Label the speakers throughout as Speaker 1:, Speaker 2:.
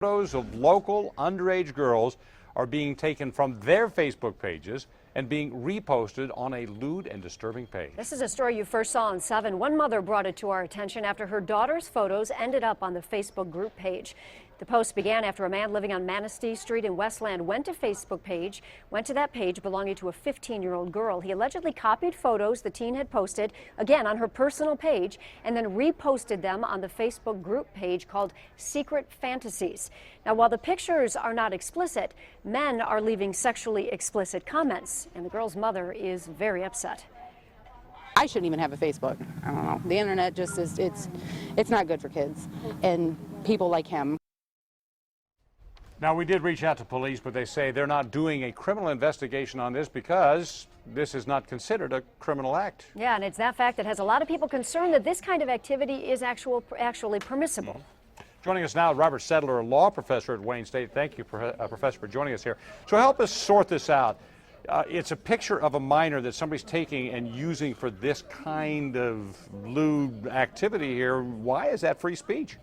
Speaker 1: Photos of local underage girls are being taken from their Facebook pages and being reposted on a lewd and disturbing page.
Speaker 2: This is a story you first saw on 7. One mother brought it to our attention after her daughter's photos ended up on the Facebook group page. The post began after a man living on Manistee Street in Westland went to that page belonging to a 15-year-old girl. He allegedly copied photos the teen had posted, again on her personal page, and then reposted them on the Facebook group page called Secret Fantasies. Now, while the pictures are not explicit, men are leaving sexually explicit comments, and the girl's mother is very upset.
Speaker 3: I shouldn't even have a Facebook. I don't know. The internet just is, it's not good for kids and people like him.
Speaker 1: Now, we did reach out to police, but they say they're not doing a criminal investigation on this because this is not considered a criminal act.
Speaker 2: Yeah, and it's that fact that has a lot of people concerned that this kind of activity is actually permissible.
Speaker 1: Joining us now, Robert Sedler, a law professor at Wayne State. Thank you, Professor, for joining us here. So help us sort this out. It's a picture of a minor that somebody's taking and using for this kind of lewd activity here. Why is that free speech?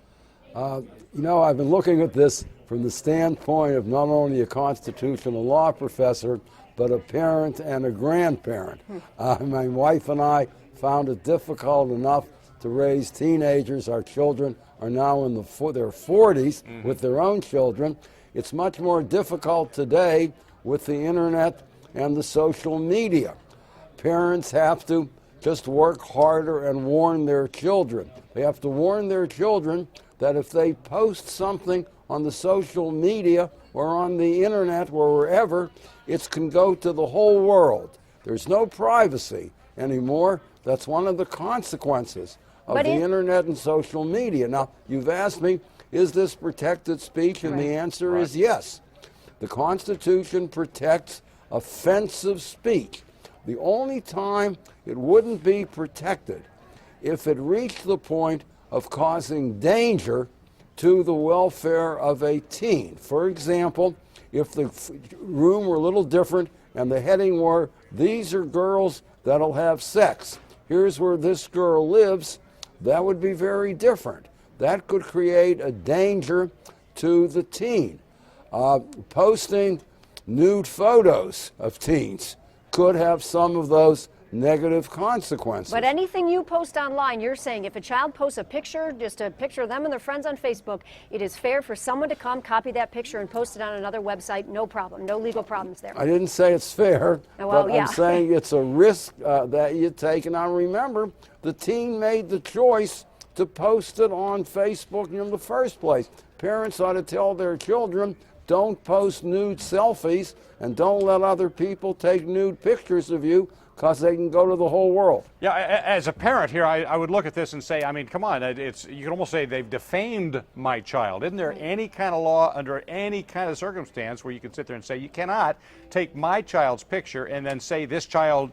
Speaker 4: You know, I've been looking at this from the standpoint of not only a constitutional law professor, but a parent and a grandparent. My wife and I found it difficult enough to raise teenagers. Our children are now in their 40s with their own children. It's much more difficult today with the internet and the social media. Parents have to just work harder and warn their children. They have to warn their children that if they post something on the social media or on the internet or wherever, it can go to the whole world. There's no privacy anymore. That's one of the consequences of the internet and social media. Now, you've asked me, is this protected speech? And the answer is yes. The Constitution protects offensive speech. The only time it wouldn't be protected if it reached the point of causing danger to the welfare of a teen. For example, if the room were a little different and the heading were, "These are girls that'll have sex. Here's where this girl lives," that would be very different. That could create a danger to the teen. Posting nude photos of teens could have some of those negative consequences.
Speaker 2: But anything you post online, you're saying if a child posts a picture, just a picture of them and their friends on Facebook, it is fair for someone to come, copy that picture, and post it on another website. No problem. No legal problems there.
Speaker 4: I didn't say it's fair,
Speaker 2: well,
Speaker 4: but
Speaker 2: yeah.
Speaker 4: I'm saying it's a risk that you take. And now remember, the teen made the choice to post it on Facebook in the first place. Parents ought to tell their children, don't post nude selfies and don't let other people take nude pictures of you, because they can go to the whole world.
Speaker 1: Yeah, as a parent here, I would look at this and say, I mean, come on, you can almost say they've defamed my child. Isn't there any kind of law under any kind of circumstance where you can sit there and say, you cannot take my child's picture and then say this child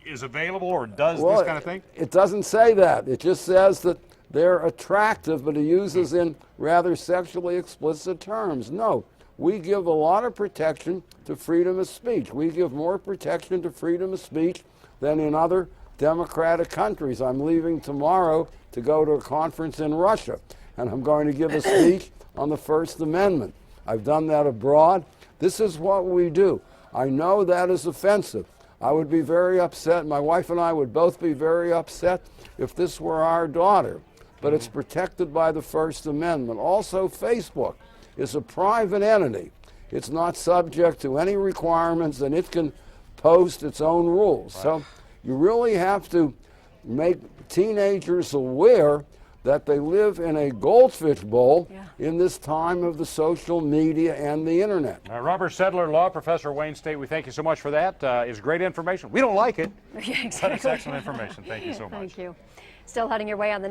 Speaker 1: is available or does this kind of thing?
Speaker 4: It doesn't say that. It just says that they're attractive, but it uses in rather sexually explicit terms. No. We give a lot of protection to freedom of speech. We give more protection to freedom of speech than in other democratic countries. I'm leaving tomorrow to go to a conference in Russia, and I'm going to give a speech on the First Amendment. I've done that abroad. This is what we do. I know that is offensive. I would be very upset. My wife and I would both be very upset if this were our daughter, but it's protected by the First Amendment. Also, Facebook is a private entity. It's not subject to any requirements, and it can post its own rules. Right. So you really have to make teenagers aware that they live in a goldfish bowl in this time of the social media and the internet.
Speaker 1: Robert Sedler, law professor at Wayne State, we thank you so much for that. It's great information. We don't like it,
Speaker 2: exactly.
Speaker 1: but it's excellent information. Thank you so much.
Speaker 2: Thank you. Still heading your way on the